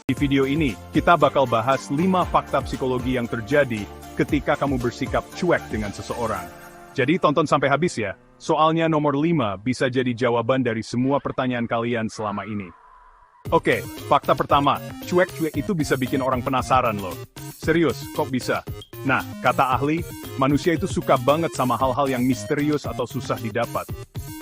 Di video ini, kita bakal bahas 5 fakta psikologi yang terjadi ketika kamu bersikap cuek dengan seseorang. Jadi tonton sampai habis ya, soalnya nomor 5 bisa jadi jawaban dari semua pertanyaan kalian selama ini. Oke, fakta pertama, cuek-cuek itu bisa bikin orang penasaran loh. Serius, kok bisa? Nah, kata ahli, manusia itu suka banget sama hal-hal yang misterius atau susah didapat.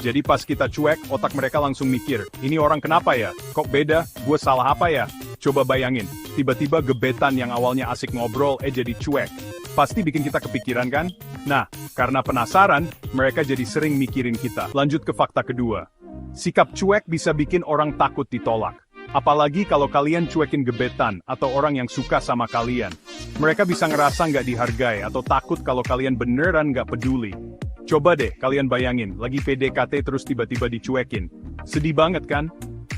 Jadi pas kita cuek, otak mereka langsung mikir, ini orang kenapa ya? Kok beda? Gue salah apa ya? Coba bayangin, tiba-tiba gebetan yang awalnya asik ngobrol, jadi cuek. Pasti bikin kita kepikiran kan? Nah, karena penasaran, mereka jadi sering mikirin kita. Lanjut ke fakta kedua. Sikap cuek bisa bikin orang takut ditolak. Apalagi kalau kalian cuekin gebetan atau orang yang suka sama kalian. Mereka bisa ngerasa nggak dihargai atau takut kalau kalian beneran nggak peduli. Coba deh kalian bayangin, lagi PDKT terus tiba-tiba dicuekin. Sedih banget kan?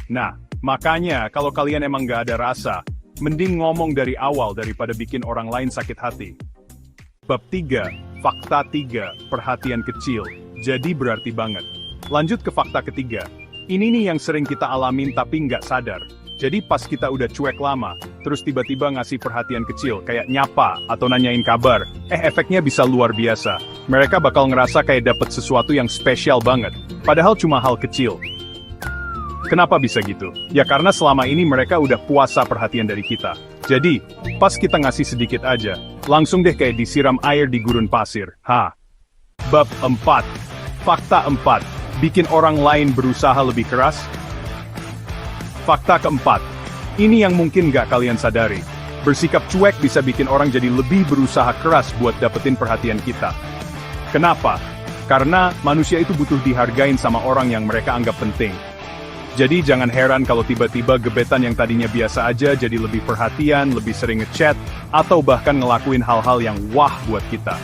Nah, makanya kalau kalian emang nggak ada rasa, mending ngomong dari awal daripada bikin orang lain sakit hati. Bab 3, fakta 3, perhatian kecil. Jadi berarti banget. Lanjut ke fakta ketiga. Ini nih yang sering kita alamin tapi nggak sadar. Jadi pas kita udah cuek lama, terus tiba-tiba ngasih perhatian kecil, kayak nyapa atau nanyain kabar, efeknya bisa luar biasa. Mereka bakal ngerasa kayak dapet sesuatu yang spesial banget, padahal cuma hal kecil. Kenapa bisa gitu? Ya karena selama ini mereka udah puasa perhatian dari kita. Jadi, pas kita ngasih sedikit aja, langsung deh kayak disiram air di gurun pasir. Bab 4. Fakta 4. Bikin orang lain berusaha lebih keras? Fakta keempat. Ini yang mungkin nggak kalian sadari. Bersikap cuek bisa bikin orang jadi lebih berusaha keras buat dapetin perhatian kita. Kenapa? Karena manusia itu butuh dihargain sama orang yang mereka anggap penting. Jadi jangan heran kalau tiba-tiba gebetan yang tadinya biasa aja jadi lebih perhatian, lebih sering ngechat, atau bahkan ngelakuin hal-hal yang wah buat kita.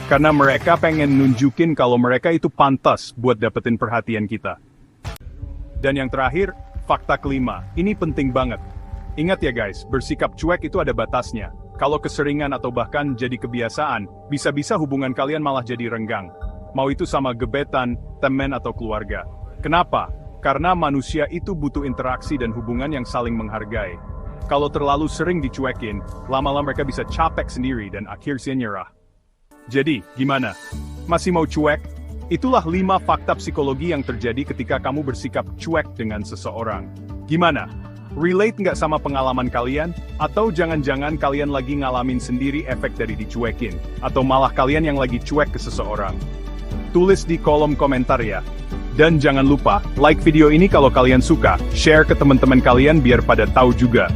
Karena mereka pengen nunjukin kalau mereka itu pantas buat dapetin perhatian kita. Dan yang terakhir, fakta kelima. Ini penting banget. Ingat ya guys, bersikap cuek itu ada batasnya. Kalau keseringan atau bahkan jadi kebiasaan, bisa-bisa hubungan kalian malah jadi renggang. Mau itu sama gebetan, teman atau keluarga. Kenapa? Karena manusia itu butuh interaksi dan hubungan yang saling menghargai. Kalau terlalu sering dicuekin, lama-lama mereka bisa capek sendiri dan akhirnya nyerah. Jadi, gimana? Masih mau cuek? Itulah 5 fakta psikologi yang terjadi ketika kamu bersikap cuek dengan seseorang. Gimana? Relate nggak sama pengalaman kalian? Atau jangan-jangan kalian lagi ngalamin sendiri efek dari dicuekin? Atau malah kalian yang lagi cuek ke seseorang? Tulis di kolom komentar ya. Dan jangan lupa, like video ini kalau kalian suka, share ke teman-teman kalian biar pada tahu juga.